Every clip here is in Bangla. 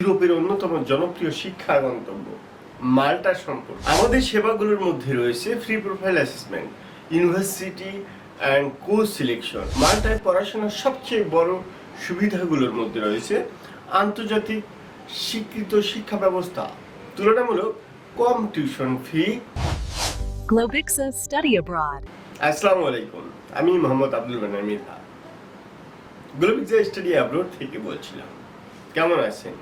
ইউরোপের অন্যতম জনপ্রিয় শিক্ষা গন্তব্য মাল্টা সম্পর্কে আমাদের সেবাগুলোর মধ্যে রয়েছে free profile assessment, university and course selection. মাল্টায় পড়াশোনার সবচেয়ে বড় সুবিধাগুলোর মধ্যে রয়েছে আন্তর্জাতিক স্বীকৃত শিক্ষা ব্যবস্থা, তুলনামূলক কম tuition fee. Globixa Study Abroad. আসসালামু আলাইকুম, আমি মোহাম্মদ আব্দুল বানার মিথা, গ্লোবিক্সা স্টাডি অ্যাব্রোড থেকে বলছিলাম। কেমন আছেন?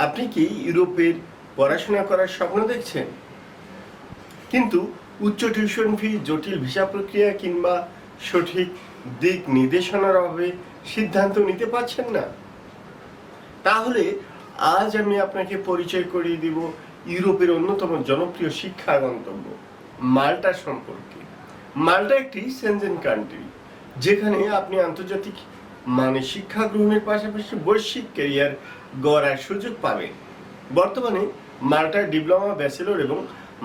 আপনি কি ইউরোপের পড়াশোনা করার স্বপ্ন দেখছেন, কিন্তু উচ্চ টিউশন ফি, জটিল ভিসা প্রক্রিয়া কিংবা সঠিক দিক নির্দেশনার অভাবে সিদ্ধান্ত নিতে পারছেন না? তাহলে আজ আমি আপনাকে পরিচয় করিয়ে দিব ইউরোপের অন্যতম জনপ্রিয় শিক্ষা গন্তব্য মাল্টা সম্পর্কে। মাল্টা একটি সেনজেন কান্ট্রি, যেখানে আপনি আন্তর্জাতিক মানে শিক্ষা গ্রহণের পাশাপাশি বৈশ্বিক ক্যারিয়ার গড়ার সুযোগ পাবেন। বর্তমানে মাল্টায় ডিপ্লোমা, ব্যাচেলর এবং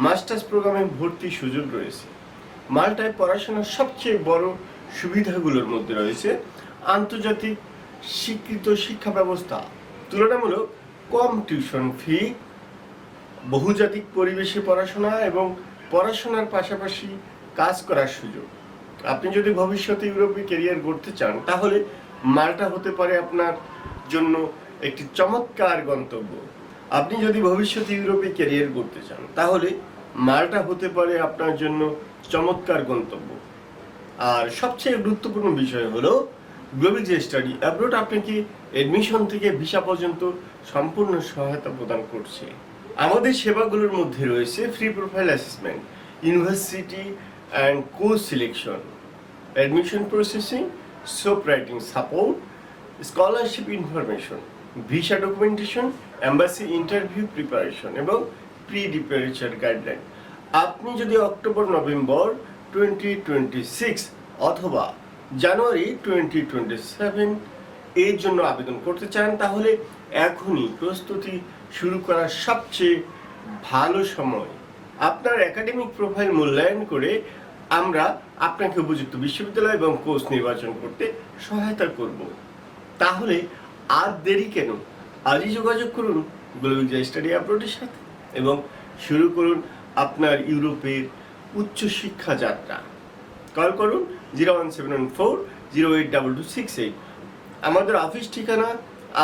মাস্টার্স প্রোগ্রামে ভর্তির সুযোগ রয়েছে। মাল্টায় পড়াশোনার সবচেয়ে বড় সুবিধাগুলোর মধ্যে রয়েছে আন্তর্জাতিক স্বীকৃত শিক্ষা ব্যবস্থা, তুলনামূলক কম টিউশন ফি, বহুজাতিক পরিবেশে পড়াশোনা এবং পড়াশোনার পাশাপাশি কাজ করার সুযোগ। আপনি যদি ভবিষ্যতে ইউরোপে ক্যারিয়ার গড়তে চান, তাহলে মাল্টা হতে পারে আপনার জন্য একটি চমৎকার গন্তব্য। আপনি যদি ভবিষ্যতে ইউরোপে ক্যারিয়ার গড়তে চান, তাহলে মাল্টা হতে পারে আপনার জন্য চমৎকার গন্তব্য। আর সবচেয়ে গুরুত্বপূর্ণ বিষয় হলো গ্লোবিক্সা স্টাডি অ্যাব্রোড আপনাকে এডমিশন থেকে ভিসা পর্যন্ত সম্পূর্ণ সহায়তা প্রদান করছে। আমাদের সেবাগুলোর মধ্যে রয়েছে free profile assessment, university and course selection, admission processing, soap writing support, scholarship information, visa documentation, embassy interview preparation এবং প্রি ডিপারেচার গাইডলাইন। আপনি যদি অক্টোবর নভেম্বর 2026 অথবা জানুয়ারি 2027 এর জন্য আবেদন করতে চান, তাহলে এখনই প্রস্তুতি শুরু করার সবচেয়ে ভালো সময়। আপনার একাডেমিক প্রোফাইল মূল্যায়ন করে আমরা আপনাকে উপযুক্ত বিশ্ববিদ্যালয় এবং কোর্স নির্বাচন করতে সহায়তা করব। তাহলে আর দেরি কেন? আজই যোগাযোগ করুন গ্লোবিক্সা স্টাডি অ্যাব্রোডের সাথে এবং শুরু করুন আপনার ইউরোপের উচ্চশিক্ষা যাত্রা। কল করুন 01714082268। আমাদের অফিস ঠিকানা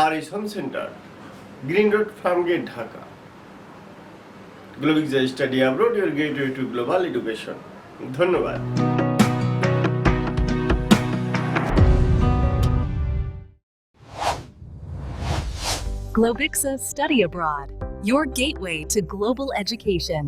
RS home centre, green road, Farmgate, Dhaka. Globixa study abroad, your gateway to global education. ধন্যবাদ। Globixa Study Abroad, your gateway to global education.